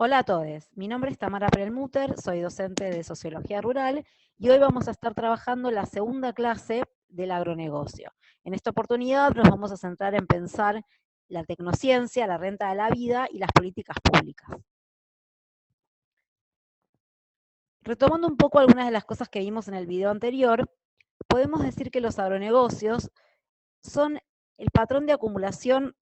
Hola a todos, mi nombre es Tamara Perelmutter, soy docente de Sociología Rural y hoy vamos a estar trabajando la segunda clase del agronegocio. En esta oportunidad nos vamos a centrar en pensar la tecnociencia, la renta de la vida y las políticas públicas. Retomando un poco algunas de las cosas que vimos en el video anterior, podemos decir que los agronegocios son el patrón de acumulación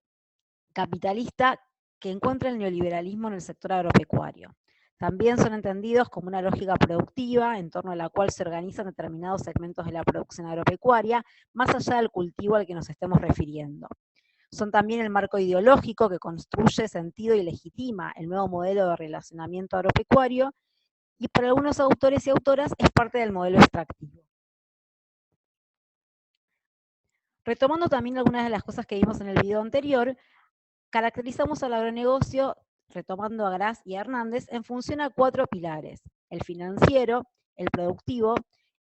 capitalista que encuentra el neoliberalismo en el sector agropecuario. También son entendidos como una lógica productiva en torno a la cual se organizan determinados segmentos de la producción agropecuaria, más allá del cultivo al que nos estemos refiriendo. Son también el marco ideológico que construye sentido y legitima el nuevo modelo de relacionamiento agropecuario y para algunos autores y autoras es parte del modelo extractivo. Retomando también algunas de las cosas que vimos en el video anterior, caracterizamos al agronegocio, retomando a Gras y a Hernández, en función a 4 pilares: el financiero, el productivo,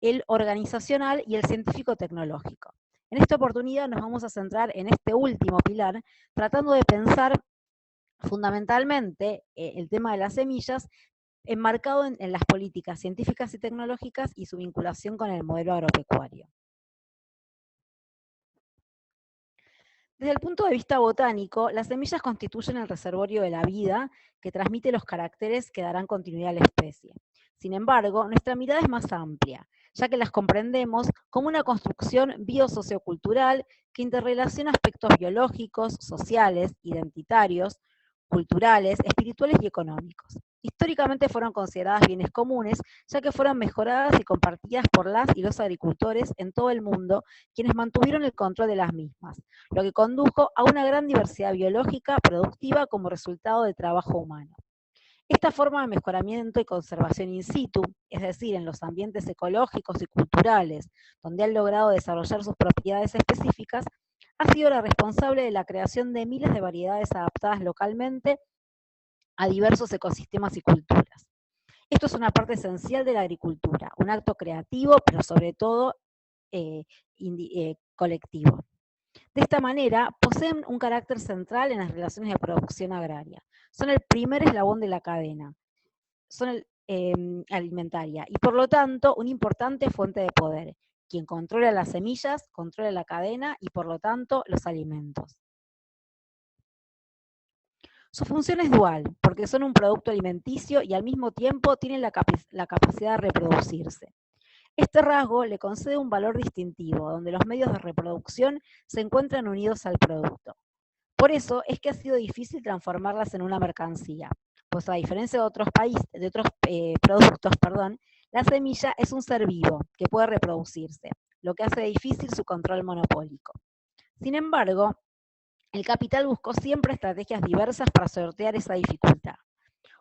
el organizacional y el científico-tecnológico. En esta oportunidad nos vamos a centrar en este último pilar, tratando de pensar fundamentalmente el tema de las semillas, enmarcado en las políticas científicas y tecnológicas y su vinculación con el modelo agropecuario. Desde el punto de vista botánico, las semillas constituyen el reservorio de la vida que transmite los caracteres que darán continuidad a la especie. Sin embargo, nuestra mirada es más amplia, ya que las comprendemos como una construcción biosociocultural que interrelaciona aspectos biológicos, sociales, identitarios, culturales, espirituales y económicos. Históricamente fueron consideradas bienes comunes, ya que fueron mejoradas y compartidas por las y los agricultores en todo el mundo, quienes mantuvieron el control de las mismas, lo que condujo a una gran diversidad biológica productiva como resultado del trabajo humano. Esta forma de mejoramiento y conservación in situ, es decir, en los ambientes ecológicos y culturales, donde han logrado desarrollar sus propiedades específicas, ha sido la responsable de la creación de miles de variedades adaptadas localmente a diversos ecosistemas y culturas. Esto es una parte esencial de la agricultura, un acto creativo, pero sobre todo colectivo. De esta manera, poseen un carácter central en las relaciones de producción agraria. Son el primer eslabón de la cadena, son alimentaria y por lo tanto una importante fuente de poder. Quien controla las semillas, controla la cadena y por lo tanto los alimentos. Su función es dual, porque son un producto alimenticio y al mismo tiempo tienen la capacidad de reproducirse. Este rasgo le concede un valor distintivo, donde los medios de reproducción se encuentran unidos al producto. Por eso es que ha sido difícil transformarlas en una mercancía, pues a diferencia de otros productos, la semilla es un ser vivo que puede reproducirse, lo que hace difícil su control monopólico. Sin embargo, el capital buscó siempre estrategias diversas para sortear esa dificultad.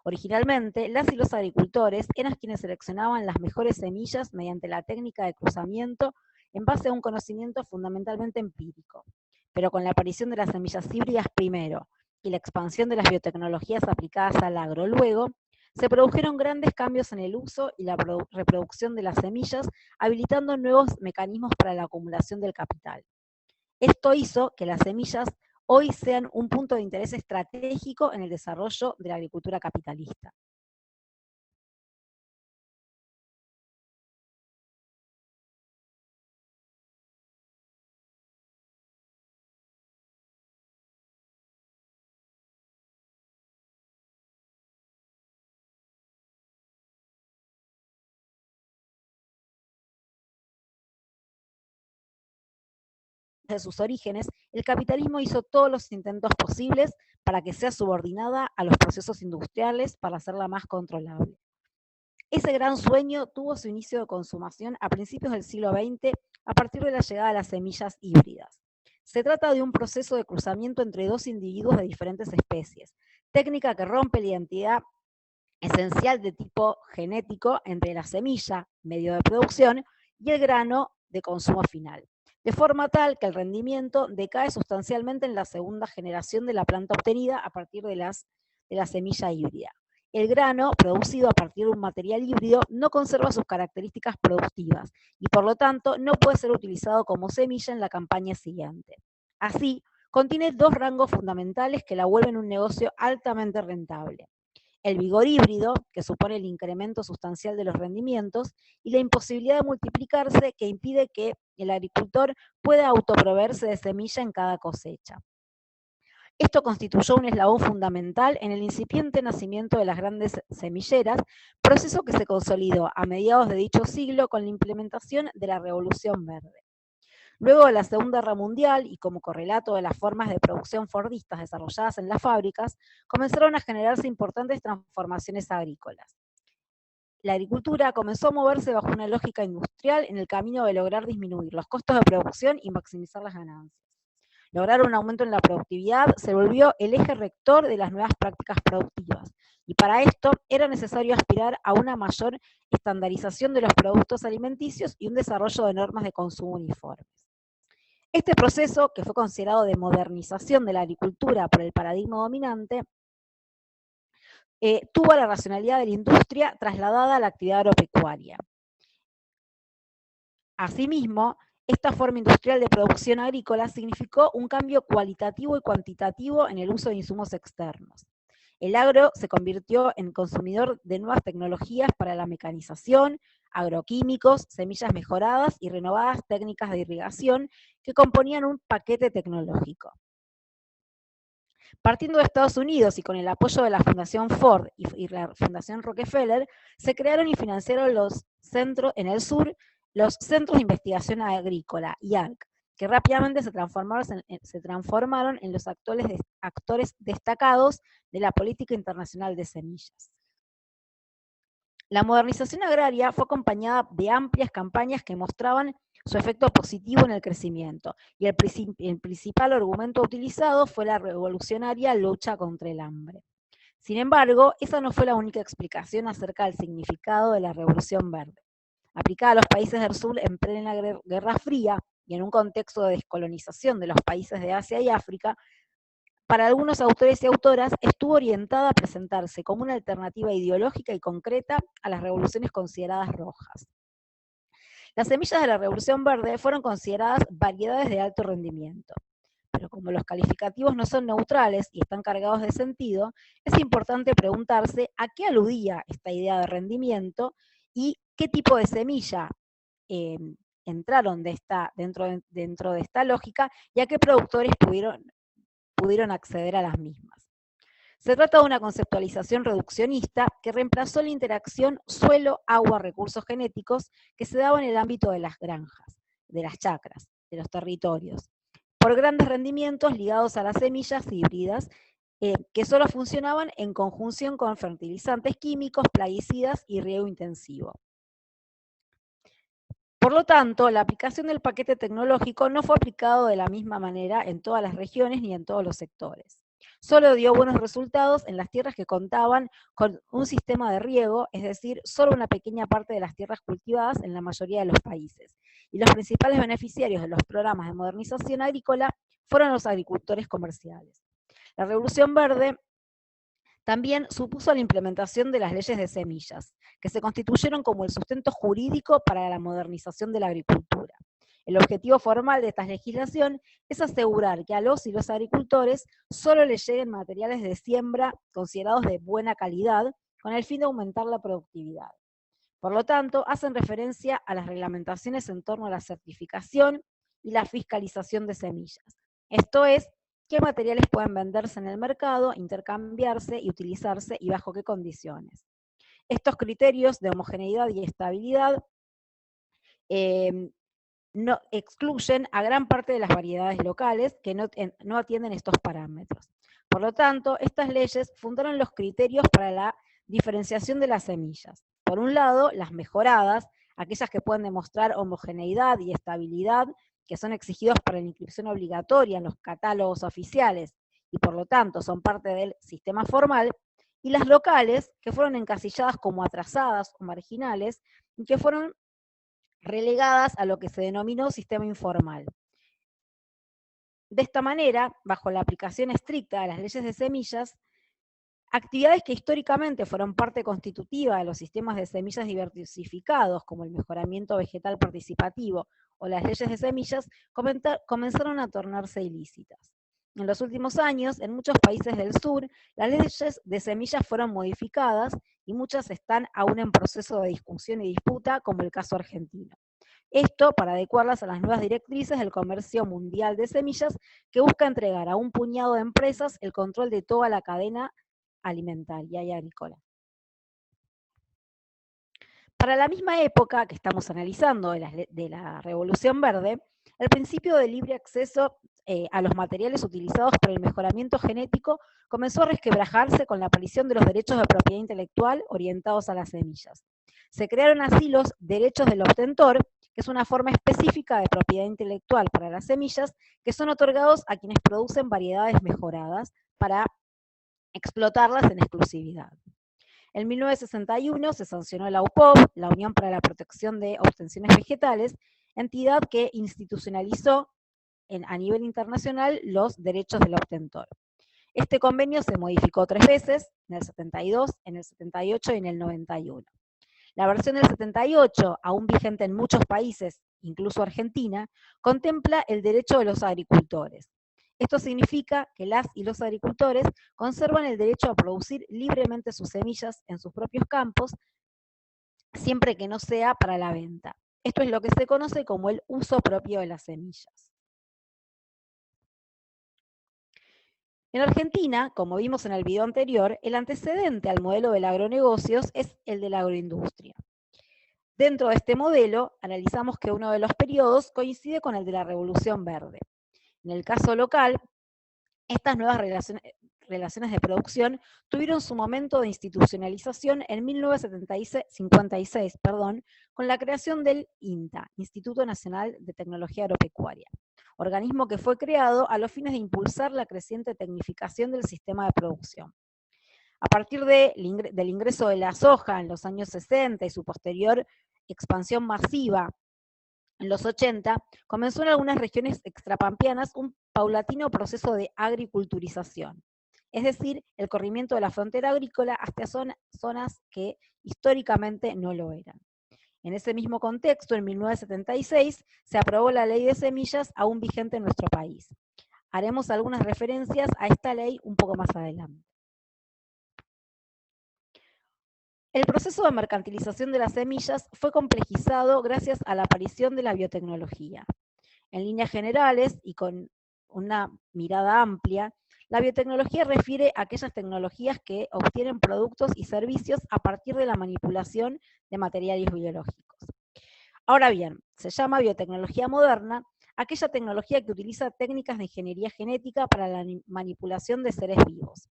Originalmente, las y los agricultores eran quienes seleccionaban las mejores semillas mediante la técnica de cruzamiento en base a un conocimiento fundamentalmente empírico. Pero con la aparición de las semillas híbridas primero y la expansión de las biotecnologías aplicadas al agro luego, se produjeron grandes cambios en el uso y la reproducción de las semillas, habilitando nuevos mecanismos para la acumulación del capital. Esto hizo que las semillas hoy sean un punto de interés estratégico en el desarrollo de la agricultura capitalista. De sus orígenes, el capitalismo hizo todos los intentos posibles para que sea subordinada a los procesos industriales para hacerla más controlable. Ese gran sueño tuvo su inicio de consumación a principios del siglo XX a partir de la llegada de las semillas híbridas. Se trata de un proceso de cruzamiento entre dos individuos de diferentes especies, técnica que rompe la identidad esencial de tipo genético entre la semilla, medio de producción, y el grano de consumo final, de forma tal que el rendimiento decae sustancialmente en la segunda generación de la planta obtenida a partir de la semilla híbrida. El grano, producido a partir de un material híbrido, no conserva sus características productivas y por lo tanto no puede ser utilizado como semilla en la campaña siguiente. Así, contiene dos rangos fundamentales que la vuelven un negocio altamente rentable. el vigor híbrido, que supone el incremento sustancial de los rendimientos, y la imposibilidad de multiplicarse, que impide que el agricultor pueda autoproveerse de semilla en cada cosecha. Esto constituyó un eslabón fundamental en el incipiente nacimiento de las grandes semilleras, proceso que se consolidó a mediados de dicho siglo con la implementación de la Revolución Verde. Luego de la Segunda Guerra Mundial, y como correlato de las formas de producción fordistas desarrolladas en las fábricas, comenzaron a generarse importantes transformaciones agrícolas. La agricultura comenzó a moverse bajo una lógica industrial en el camino de lograr disminuir los costos de producción y maximizar las ganancias. Lograr un aumento en la productividad se volvió el eje rector de las nuevas prácticas productivas, y para esto era necesario aspirar a una mayor estandarización de los productos alimenticios y un desarrollo de normas de consumo uniformes. Este proceso, que fue considerado de modernización de la agricultura por el paradigma dominante, tuvo la racionalidad de la industria trasladada a la actividad agropecuaria. Asimismo, esta forma industrial de producción agrícola significó un cambio cualitativo y cuantitativo en el uso de insumos externos. El agro se convirtió en consumidor de nuevas tecnologías para la mecanización, agroquímicos, semillas mejoradas y renovadas técnicas de irrigación que componían un paquete tecnológico. Partiendo de Estados Unidos y con el apoyo de la Fundación Ford y la Fundación Rockefeller, se crearon y financiaron los centros en el sur, los Centros de Investigación Agrícola, IARC, que rápidamente se transformaron en los actores destacados de la política internacional de semillas. La modernización agraria fue acompañada de amplias campañas que mostraban su efecto positivo en el crecimiento, y el principal argumento utilizado fue la revolucionaria lucha contra el hambre. Sin embargo, esa no fue la única explicación acerca del significado de la Revolución Verde. Aplicada a los países del sur en plena Guerra Fría y en un contexto de descolonización de los países de Asia y África, para algunos autores y autoras estuvo orientada a presentarse como una alternativa ideológica y concreta a las revoluciones consideradas rojas. Las semillas de la Revolución Verde fueron consideradas variedades de alto rendimiento, pero como los calificativos no son neutrales y están cargados de sentido, es importante preguntarse a qué aludía esta idea de rendimiento y qué tipo de semilla entraron dentro de esta lógica, y a qué productores pudieron acceder a las mismas. Se trata de una conceptualización reduccionista que reemplazó la interacción suelo-agua-recursos genéticos que se daba en el ámbito de las granjas, de las chacras, de los territorios, por grandes rendimientos ligados a las semillas híbridas, que solo funcionaban en conjunción con fertilizantes químicos, plaguicidas y riego intensivo. Por lo tanto, la aplicación del paquete tecnológico no fue aplicado de la misma manera en todas las regiones ni en todos los sectores. Solo dio buenos resultados en las tierras que contaban con un sistema de riego, es decir, solo una pequeña parte de las tierras cultivadas en la mayoría de los países. Y los principales beneficiarios de los programas de modernización agrícola fueron los agricultores comerciales. La Revolución Verde también supuso la implementación de las leyes de semillas, que se constituyeron como el sustento jurídico para la modernización de la agricultura. El objetivo formal de esta legislación es asegurar que a los y los agricultores solo les lleguen materiales de siembra considerados de buena calidad, con el fin de aumentar la productividad. Por lo tanto, hacen referencia a las reglamentaciones en torno a la certificación y la fiscalización de semillas. Esto es, qué materiales pueden venderse en el mercado, intercambiarse y utilizarse, y bajo qué condiciones. Estos criterios de homogeneidad y estabilidad no excluyen a gran parte de las variedades locales que no atienden estos parámetros. Por lo tanto, estas leyes fundaron los criterios para la diferenciación de las semillas. Por un lado, las mejoradas, aquellas que pueden demostrar homogeneidad y estabilidad, que son exigidos para la inscripción obligatoria en los catálogos oficiales y por lo tanto son parte del sistema formal, y las locales, que fueron encasilladas como atrasadas o marginales, y que fueron relegadas a lo que se denominó sistema informal. De esta manera, bajo la aplicación estricta de las leyes de semillas, actividades que históricamente fueron parte constitutiva de los sistemas de semillas diversificados, como el mejoramiento vegetal participativo o las leyes de semillas, comenzaron a tornarse ilícitas. En los últimos años, en muchos países del sur, las leyes de semillas fueron modificadas y muchas están aún en proceso de discusión y disputa, como el caso argentino. Esto para adecuarlas a las nuevas directrices del comercio mundial de semillas, que busca entregar a un puñado de empresas el control de toda la cadena alimentaria y agrícola. Para la misma época que estamos analizando de la Revolución Verde, el principio de libre acceso a los materiales utilizados para el mejoramiento genético comenzó a resquebrajarse con la aparición de los derechos de propiedad intelectual orientados a las semillas. Se crearon así los derechos del obtentor, que es una forma específica de propiedad intelectual para las semillas, que son otorgados a quienes producen variedades mejoradas para explotarlas en exclusividad. En 1961 se sancionó la UPOV, la Unión para la Protección de Obtenciones Vegetales, entidad que institucionalizó a nivel internacional los derechos del obtentor. Este convenio se modificó 3 veces, en el 72, en el 78 y en el 91. La versión del 78, aún vigente en muchos países, incluso Argentina, contempla el derecho de los agricultores. Esto significa que las y los agricultores conservan el derecho a producir libremente sus semillas en sus propios campos, siempre que no sea para la venta. Esto es lo que se conoce como el uso propio de las semillas. En Argentina, como vimos en el video anterior, el antecedente al modelo del agronegocios es el de la agroindustria. Dentro de este modelo, analizamos que uno de los periodos coincide con el de la Revolución Verde. En el caso local, estas nuevas relaciones de producción tuvieron su momento de institucionalización en 1956, con la creación del INTA, Instituto Nacional de Tecnología Agropecuaria, organismo que fue creado a los fines de impulsar la creciente tecnificación del sistema de producción. A partir del ingreso de la soja en los años 60 y su posterior expansión masiva en los 80, comenzó en algunas regiones extrapampeanas un paulatino proceso de agriculturización, es decir, el corrimiento de la frontera agrícola hasta zonas que históricamente no lo eran. En ese mismo contexto, en 1976, se aprobó la Ley de Semillas, aún vigente en nuestro país. Haremos algunas referencias a esta ley un poco más adelante. El proceso de mercantilización de las semillas fue complejizado gracias a la aparición de la biotecnología. En líneas generales y con una mirada amplia, la biotecnología refiere a aquellas tecnologías que obtienen productos y servicios a partir de la manipulación de materiales biológicos. Ahora bien, se llama biotecnología moderna aquella tecnología que utiliza técnicas de ingeniería genética para la manipulación de seres vivos.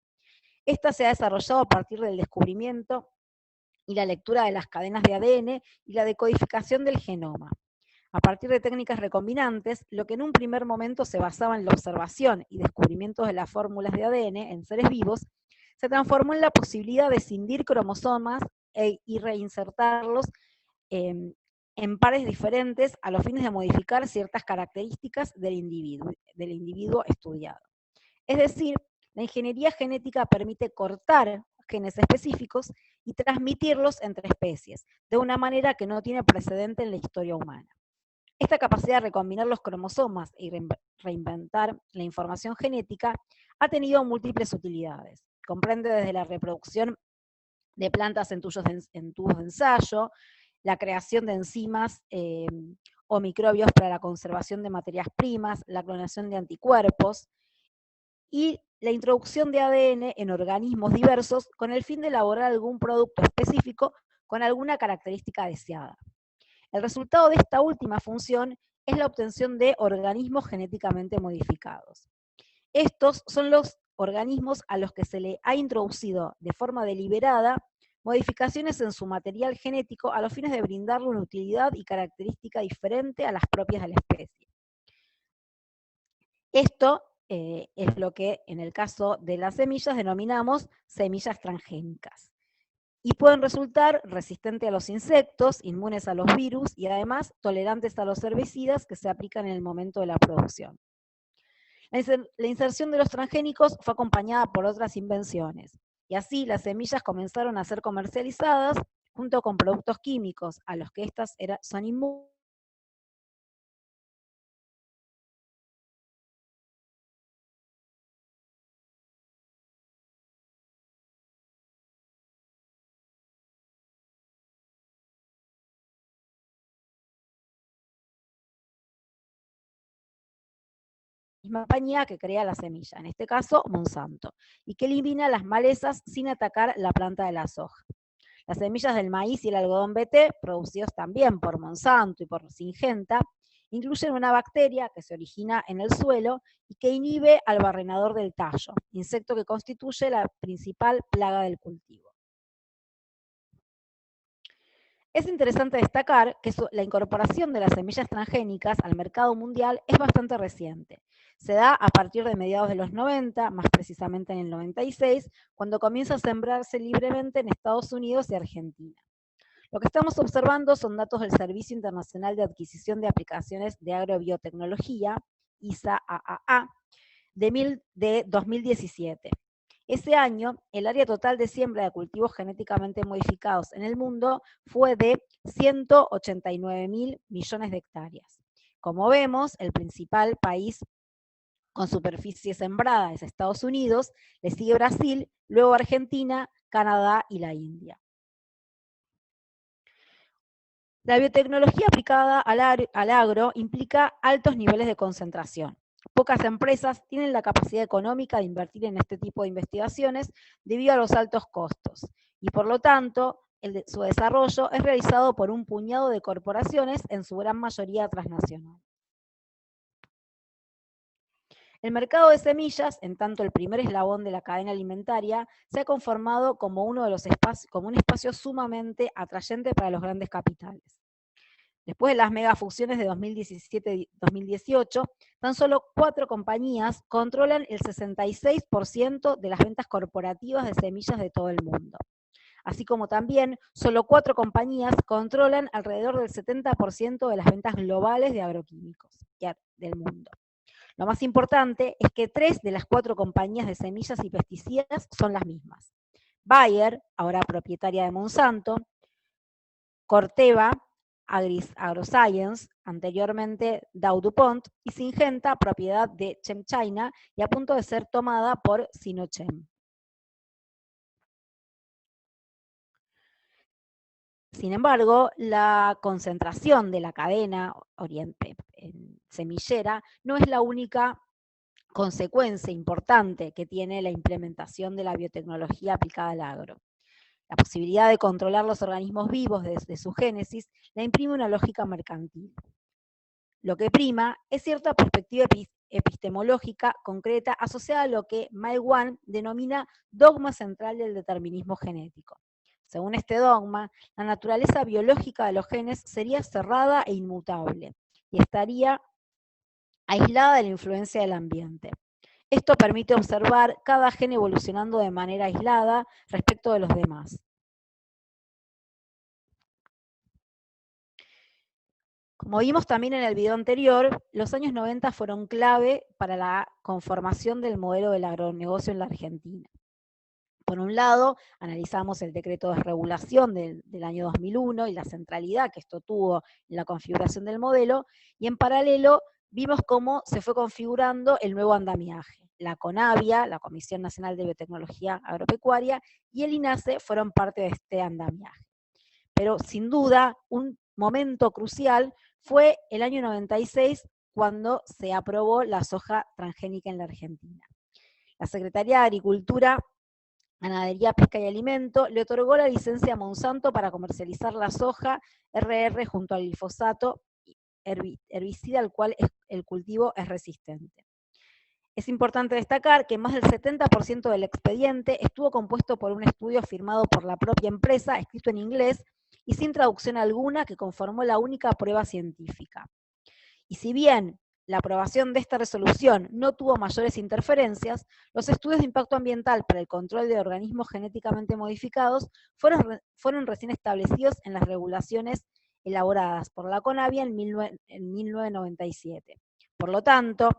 Esta se ha desarrollado a partir del descubrimiento y la lectura de las cadenas de ADN y la decodificación del genoma. A partir de técnicas recombinantes, lo que en un primer momento se basaba en la observación y descubrimientos de las fórmulas de ADN en seres vivos, se transformó en la posibilidad de escindir cromosomas y reinsertarlos en pares diferentes a los fines de modificar ciertas características del individuo estudiado. Es decir, la ingeniería genética permite cortar genes específicos y transmitirlos entre especies, de una manera que no tiene precedente en la historia humana. Esta capacidad de recombinar los cromosomas y reinventar la información genética ha tenido múltiples utilidades. Comprende desde la reproducción de plantas en tubos de ensayo, la creación de enzimas o microbios para la conservación de materias primas, la clonación de anticuerpos y la introducción de ADN en organismos diversos con el fin de elaborar algún producto específico con alguna característica deseada. El resultado de esta última función es la obtención de organismos genéticamente modificados. Estos son los organismos a los que se le ha introducido de forma deliberada modificaciones en su material genético a los fines de brindarle una utilidad y característica diferente a las propias de la especie. Esto es lo que en el caso de las semillas denominamos semillas transgénicas. Y pueden resultar resistentes a los insectos, inmunes a los virus y además tolerantes a los herbicidas que se aplican en el momento de la producción. La inserción de los transgénicos fue acompañada por otras invenciones, y así las semillas comenzaron a ser comercializadas junto con productos químicos a los que estas son inmunes misma compañía que crea la semilla, en este caso Monsanto, y que elimina las malezas sin atacar la planta de la soja. Las semillas del maíz y el algodón BT, producidos también por Monsanto y por Syngenta, incluyen una bacteria que se origina en el suelo y que inhibe al barrenador del tallo, insecto que constituye la principal plaga del cultivo. Es interesante destacar que la incorporación de las semillas transgénicas al mercado mundial es bastante reciente. Se da a partir de mediados de los 90, más precisamente en el 96, cuando comienza a sembrarse libremente en Estados Unidos y Argentina. Lo que estamos observando son datos del Servicio Internacional de Adquisición de Aplicaciones de Agrobiotecnología, ISA-AAA, de 2017. Ese año, el área total de siembra de cultivos genéticamente modificados en el mundo fue de 189.000 millones de hectáreas. Como vemos, el principal país con superficie sembrada es Estados Unidos, le sigue Brasil, luego Argentina, Canadá y la India. La biotecnología aplicada al agro implica altos niveles de concentración. Pocas empresas tienen la capacidad económica de invertir en este tipo de investigaciones debido a los altos costos, y por lo tanto, su desarrollo es realizado por un puñado de corporaciones, en su gran mayoría transnacional. El mercado de semillas, en tanto el primer eslabón de la cadena alimentaria, se ha conformado como un espacio sumamente atrayente para los grandes capitales. Después de las megafusiones de 2017-2018, tan solo 4 compañías controlan el 66% de las ventas corporativas de semillas de todo el mundo. Así como también solo 4 compañías controlan alrededor del 70% de las ventas globales de agroquímicos del mundo. Lo más importante es que 3 de las 4 compañías de semillas y pesticidas son las mismas. Bayer, ahora propietaria de Monsanto, Corteva, AgroScience, anteriormente DowDuPont, y Syngenta, propiedad de ChemChina y a punto de ser tomada por Sinochem. Sin embargo, la concentración de la cadena semillera no es la única consecuencia importante que tiene la implementación de la biotecnología aplicada al agro. La posibilidad de controlar los organismos vivos desde su génesis la imprime una lógica mercantil. Lo que prima es cierta perspectiva epistemológica concreta asociada a lo que Mae Wan denomina dogma central del determinismo genético. Según este dogma, la naturaleza biológica de los genes sería cerrada e inmutable y estaría aislada de la influencia del ambiente. Esto permite observar cada gen evolucionando de manera aislada respecto de los demás. Como vimos también en el video anterior, los años 90 fueron clave para la conformación del modelo del agronegocio en la Argentina. Por un lado, analizamos el decreto de regulación del año 2001 y la centralidad que esto tuvo en la configuración del modelo, y en paralelo vimos cómo se fue configurando el nuevo andamiaje. La CONABIA, la Comisión Nacional de Biotecnología Agropecuaria, y el INASE fueron parte de este andamiaje. Pero sin duda, un momento crucial fue el año 96, cuando se aprobó la soja transgénica en la Argentina. La Secretaría de Agricultura, Ganadería, Pesca y Alimento le otorgó la licencia a Monsanto para comercializar la soja RR junto al glifosato, herbicida al cual el cultivo es resistente. Es importante destacar que más del 70% del expediente estuvo compuesto por un estudio firmado por la propia empresa, escrito en inglés y sin traducción alguna, que conformó la única prueba científica. Y si bien la aprobación de esta resolución no tuvo mayores interferencias, los estudios de impacto ambiental para el control de organismos genéticamente modificados fueron recién establecidos en las regulaciones elaboradas por la CONABIA en 1997. Por lo tanto,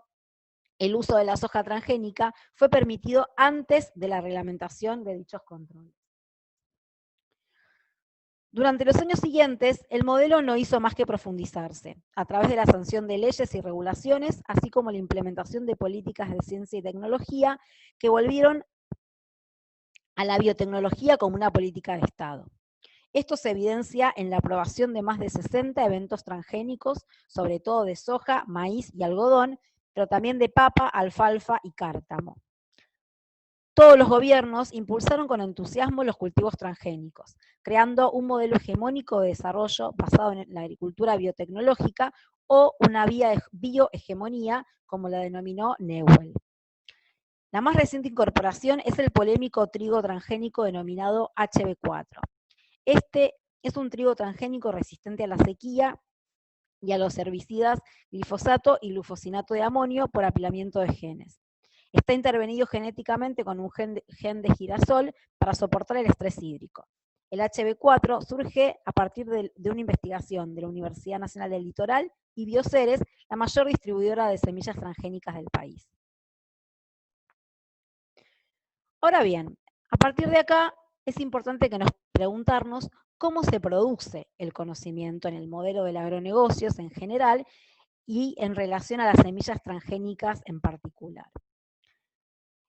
el uso de la soja transgénica fue permitido antes de la reglamentación de dichos controles. Durante los años siguientes, el modelo no hizo más que profundizarse, a través de la sanción de leyes y regulaciones, así como la implementación de políticas de ciencia y tecnología que volvieron a la biotecnología como una política de Estado. Esto se evidencia en la aprobación de más de 60 eventos transgénicos, sobre todo de soja, maíz y algodón, pero también de papa, alfalfa y cártamo. Todos los gobiernos impulsaron con entusiasmo los cultivos transgénicos, creando un modelo hegemónico de desarrollo basado en la agricultura biotecnológica o una biohegemonía, como la denominó Newell. La más reciente incorporación es el polémico trigo transgénico denominado HB4. Este es un trigo transgénico resistente a la sequía y a los herbicidas glifosato y glufosinato de amonio por apilamiento de genes. Está intervenido genéticamente con un gen de girasol para soportar el estrés hídrico. El HB4 surge a partir de una investigación de la Universidad Nacional del Litoral y Bioceres, la mayor distribuidora de semillas transgénicas del país. Ahora bien, a partir de acá es importante que nos preguntarnos cómo se produce el conocimiento en el modelo del agronegocios en general y en relación a las semillas transgénicas en particular.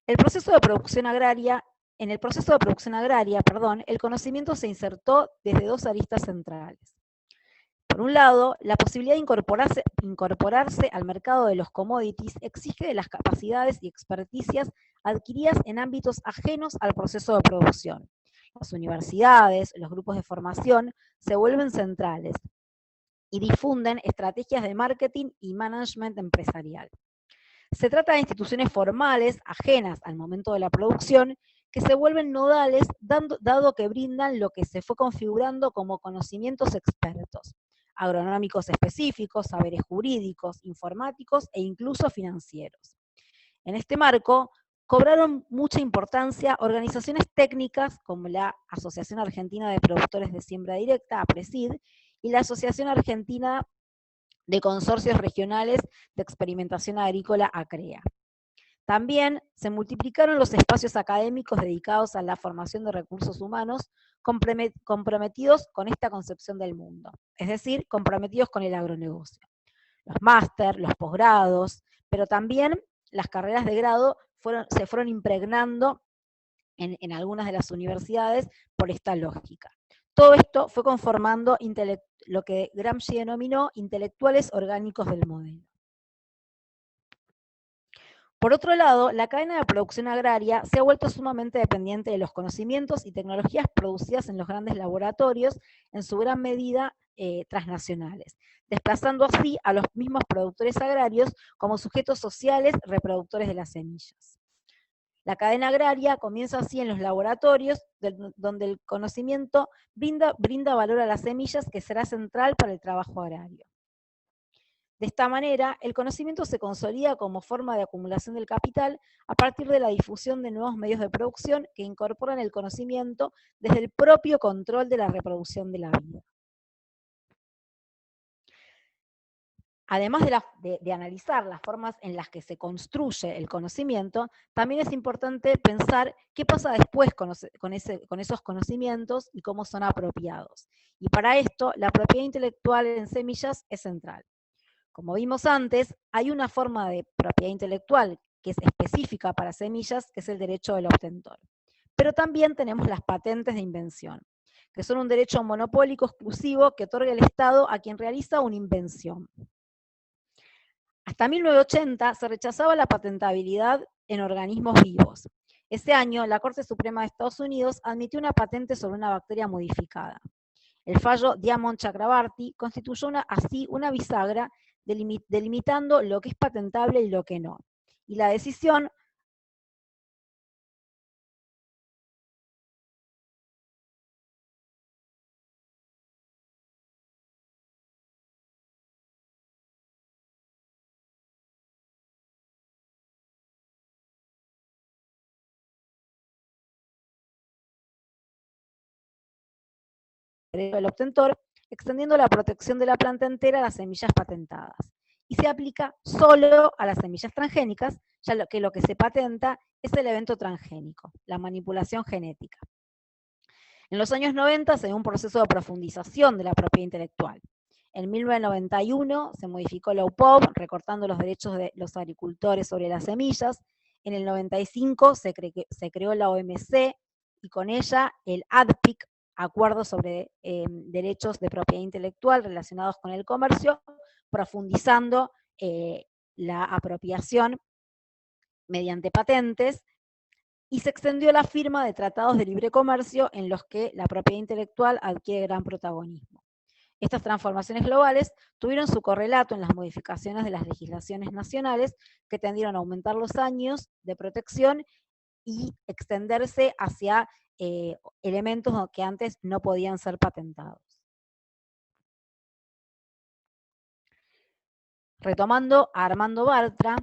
En el proceso de producción agraria, el conocimiento se insertó desde dos aristas centrales. Por un lado, la posibilidad de incorporarse al mercado de los commodities exige de las capacidades y experticias adquiridas en ámbitos ajenos al proceso de producción. Las universidades, los grupos de formación se vuelven centrales y difunden estrategias de marketing y management empresarial. Se trata de instituciones formales, ajenas al momento de la producción, que se vuelven nodales dado que brindan lo que se fue configurando como conocimientos expertos, agronómicos específicos, saberes jurídicos, informáticos e incluso financieros. En este marco, cobraron mucha importancia organizaciones técnicas como la Asociación Argentina de Productores de Siembra Directa, APRESID, y la Asociación Argentina de Consorcios Regionales de Experimentación Agrícola, ACREA. También se multiplicaron los espacios académicos dedicados a la formación de recursos humanos comprometidos con esta concepción del mundo, es decir, comprometidos con el agronegocio. Los máster, los posgrados, pero también las carreras de grado se fueron impregnando en algunas de las universidades por esta lógica. Todo esto fue conformando lo que Gramsci denominó intelectuales orgánicos del modelo. Por otro lado, la cadena de producción agraria se ha vuelto sumamente dependiente de los conocimientos y tecnologías producidas en los grandes laboratorios, en su gran medida transnacionales, desplazando así a los mismos productores agrarios como sujetos sociales reproductores de las semillas. La cadena agraria comienza así en los laboratorios, donde el conocimiento brinda valor a las semillas, que será central para el trabajo agrario. De esta manera, el conocimiento se consolida como forma de acumulación del capital a partir de la difusión de nuevos medios de producción que incorporan el conocimiento desde el propio control de la reproducción de la vida. Además de analizar las formas en las que se construye el conocimiento, también es importante pensar qué pasa después con esos conocimientos y cómo son apropiados. Y para esto, la propiedad intelectual en semillas es central. Como vimos antes, hay una forma de propiedad intelectual que es específica para semillas, que es el derecho del obtentor. Pero también tenemos las patentes de invención, que son un derecho monopólico exclusivo que otorga el Estado a quien realiza una invención. Hasta 1980 se rechazaba la patentabilidad en organismos vivos. Ese año, la Corte Suprema de Estados Unidos admitió una patente sobre una bacteria modificada. El fallo Diamond Chakrabarty constituyó así una bisagra delimitando lo que es patentable y lo que no. Y la decisión del obtentor, extendiendo la protección de la planta entera a las semillas patentadas. Y se aplica solo a las semillas transgénicas, ya que lo que se patenta es el evento transgénico, la manipulación genética. En los años 90 se dio un proceso de profundización de la propiedad intelectual. En 1991 se modificó la UPOV, recortando los derechos de los agricultores sobre las semillas. En el 95 se creó la OMC y con ella el ADPIC, Acuerdo sobre Derechos de Propiedad Intelectual relacionados con el comercio, profundizando la apropiación mediante patentes y se extendió la firma de tratados de libre comercio en los que la propiedad intelectual adquiere gran protagonismo. Estas transformaciones globales tuvieron su correlato en las modificaciones de las legislaciones nacionales que tendieron a aumentar los años de protección y extenderse hacia elementos que antes no podían ser patentados. Retomando a Armando Bartra,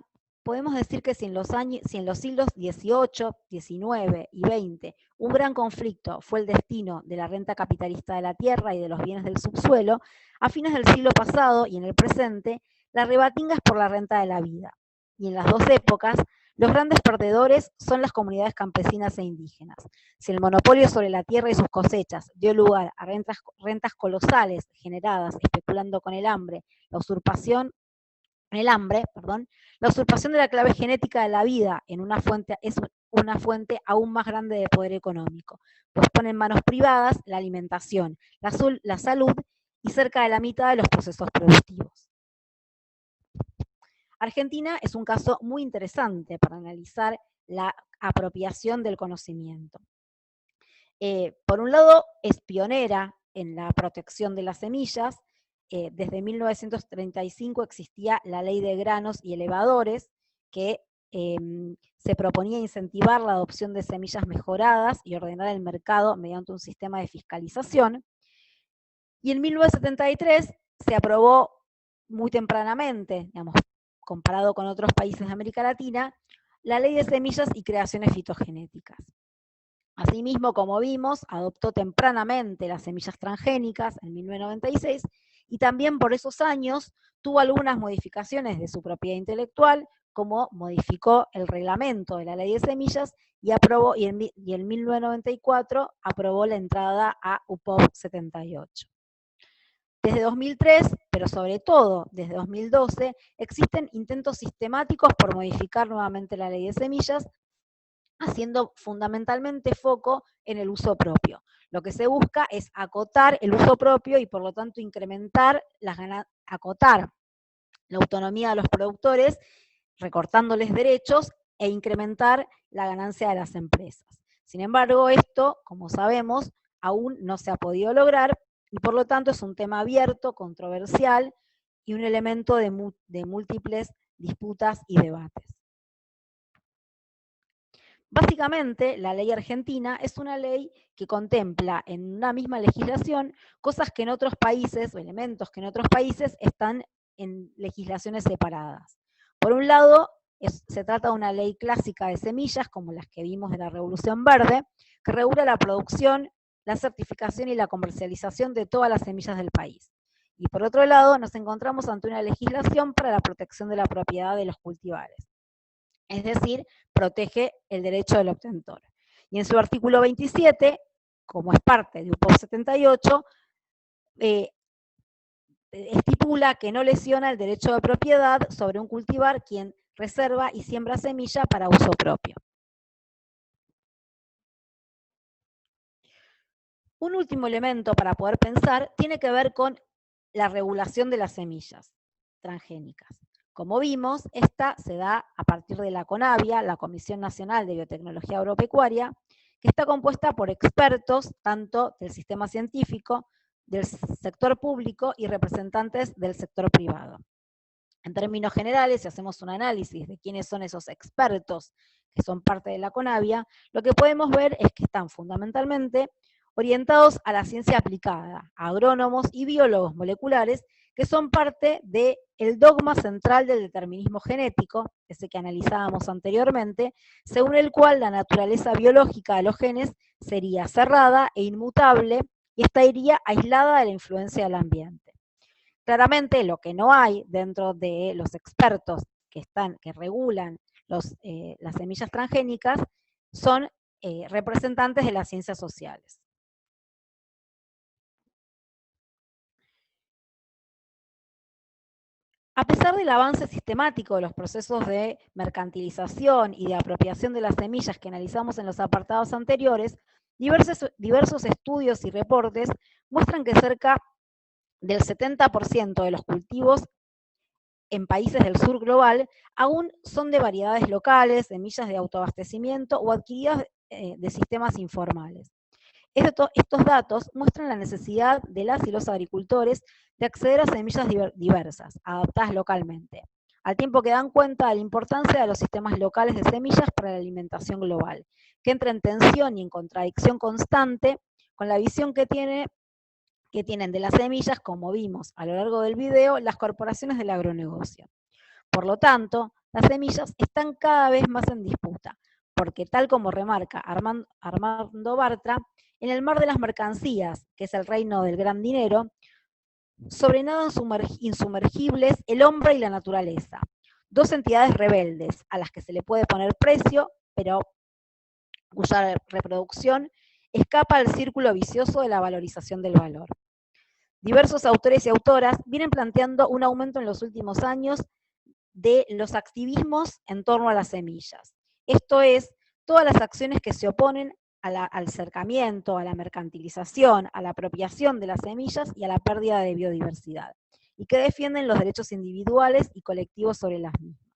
podemos decir que si en los siglos XVIII, XIX y XX un gran conflicto fue el destino de la renta capitalista de la tierra y de los bienes del subsuelo, a fines del siglo pasado y en el presente, la rebatinga es por la renta de la vida. Y en las dos épocas, los grandes perdedores son las comunidades campesinas e indígenas. Si el monopolio sobre la tierra y sus cosechas dio lugar a rentas colosales generadas especulando con el hambre, la usurpación de la clave genética de la vida es una fuente aún más grande de poder económico, pues pone en manos privadas la alimentación, la salud y cerca de la mitad de los procesos productivos. Argentina es un caso muy interesante para analizar la apropiación del conocimiento. Por un lado, es pionera en la protección de las semillas. Desde 1935 existía la Ley de Granos y Elevadores, que se proponía incentivar la adopción de semillas mejoradas y ordenar el mercado mediante un sistema de fiscalización. Y en 1973 se aprobó muy tempranamente, digamos, comparado con otros países de América Latina, la Ley de Semillas y Creaciones Fitogenéticas. Asimismo, como vimos, adoptó tempranamente las semillas transgénicas en 1996 y también por esos años tuvo algunas modificaciones de su propiedad intelectual, como modificó el reglamento de la Ley de Semillas y en 1994 aprobó la entrada a UPOV 78. Desde 2003, pero sobre todo desde 2012, existen intentos sistemáticos por modificar nuevamente la Ley de Semillas, haciendo fundamentalmente foco en el uso propio. Lo que se busca es acotar el uso propio y por lo tanto acotar la autonomía de los productores, recortándoles derechos e incrementar la ganancia de las empresas. Sin embargo, esto, como sabemos, aún no se ha podido lograr y por lo tanto es un tema abierto, controversial y un elemento de múltiples disputas y debates. Básicamente, la ley argentina es una ley que contempla en una misma legislación cosas que en otros países, o elementos que en otros países están en legislaciones separadas. Por un lado, se trata de una ley clásica de semillas, como las que vimos de la Revolución Verde, que regula la producción, la certificación y la comercialización de todas las semillas del país. Y por otro lado, nos encontramos ante una legislación para la protección de la propiedad de los cultivares. Es decir, protege el derecho del obtentor. Y en su artículo 27, como es parte de UPOV 78, estipula que no lesiona el derecho de propiedad sobre un cultivar quien reserva y siembra semilla para uso propio. Un último elemento para poder pensar tiene que ver con la regulación de las semillas transgénicas. Como vimos, esta se da a partir de la CONABIA, la Comisión Nacional de Biotecnología Agropecuaria, que está compuesta por expertos tanto del sistema científico, del sector público y representantes del sector privado. En términos generales, si hacemos un análisis de quiénes son esos expertos que son parte de la CONABIA, lo que podemos ver es que están fundamentalmente orientados a la ciencia aplicada, a agrónomos y biólogos moleculares, que son parte del dogma central del determinismo genético, ese que analizábamos anteriormente, según el cual la naturaleza biológica de los genes sería cerrada e inmutable y estaría aislada de la influencia del ambiente. Claramente lo que no hay dentro de los expertos que regulan las semillas transgénicas son representantes de las ciencias sociales. A pesar del avance sistemático de los procesos de mercantilización y de apropiación de las semillas que analizamos en los apartados anteriores, diversos estudios y reportes muestran que cerca del 70% de los cultivos en países del sur global aún son de variedades locales, semillas de autoabastecimiento o adquiridas de sistemas informales. Estos datos muestran la necesidad de las y los agricultores de acceder a semillas diversas, adaptadas localmente, al tiempo que dan cuenta de la importancia de los sistemas locales de semillas para la alimentación global, que entra en tensión y en contradicción constante con la visión que tienen de las semillas, como vimos a lo largo del video, las corporaciones del agronegocio. Por lo tanto, las semillas están cada vez más en disputa, porque tal como remarca Armando Bartra, en el mar de las mercancías, que es el reino del gran dinero, sobrenadan insumergibles el hombre y la naturaleza, dos entidades rebeldes a las que se le puede poner precio, pero cuya reproducción escapa al círculo vicioso de la valorización del valor. Diversos autores y autoras vienen planteando un aumento en los últimos años de los activismos en torno a las semillas. Esto es, todas las acciones que se oponen al cercamiento, a la mercantilización, a la apropiación de las semillas y a la pérdida de biodiversidad, y que defienden los derechos individuales y colectivos sobre las mismas.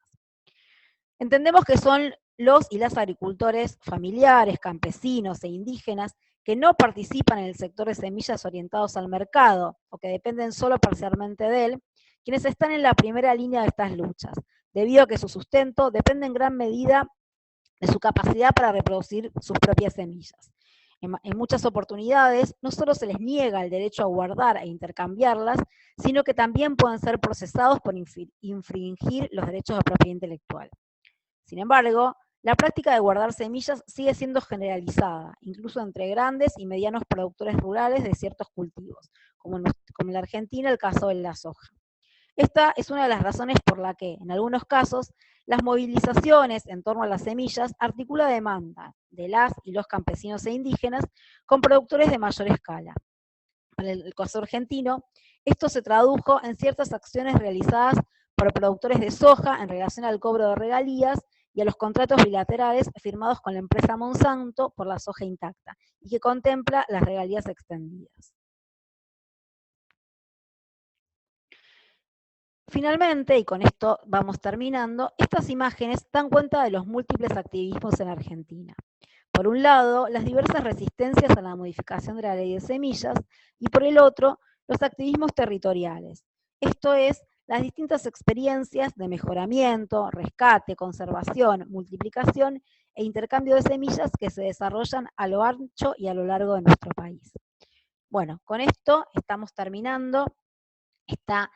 Entendemos que son los y las agricultores familiares, campesinos e indígenas que no participan en el sector de semillas orientados al mercado o que dependen solo parcialmente de él, quienes están en la primera línea de estas luchas, debido a que su sustento depende en gran medida de su capacidad para reproducir sus propias semillas. En muchas oportunidades, no solo se les niega el derecho a guardar e intercambiarlas, sino que también pueden ser procesados por infringir los derechos de propiedad intelectual. Sin embargo, la práctica de guardar semillas sigue siendo generalizada, incluso entre grandes y medianos productores rurales de ciertos cultivos, como en la Argentina el caso de la soja. Esta es una de las razones por la que, en algunos casos, las movilizaciones en torno a las semillas articula demanda de las y los campesinos e indígenas con productores de mayor escala. Para el caso argentino, esto se tradujo en ciertas acciones realizadas por productores de soja en relación al cobro de regalías y a los contratos bilaterales firmados con la empresa Monsanto por la soja intacta, y que contempla las regalías extendidas. Finalmente, y con esto vamos terminando, estas imágenes dan cuenta de los múltiples activismos en Argentina. Por un lado, las diversas resistencias a la modificación de la ley de semillas, y por el otro, los activismos territoriales. Esto es, las distintas experiencias de mejoramiento, rescate, conservación, multiplicación e intercambio de semillas que se desarrollan a lo ancho y a lo largo de nuestro país. Bueno, con esto estamos terminando esta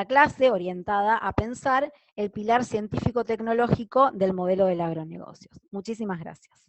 clase orientada a pensar el pilar científico-tecnológico del modelo del agronegocios. Muchísimas gracias.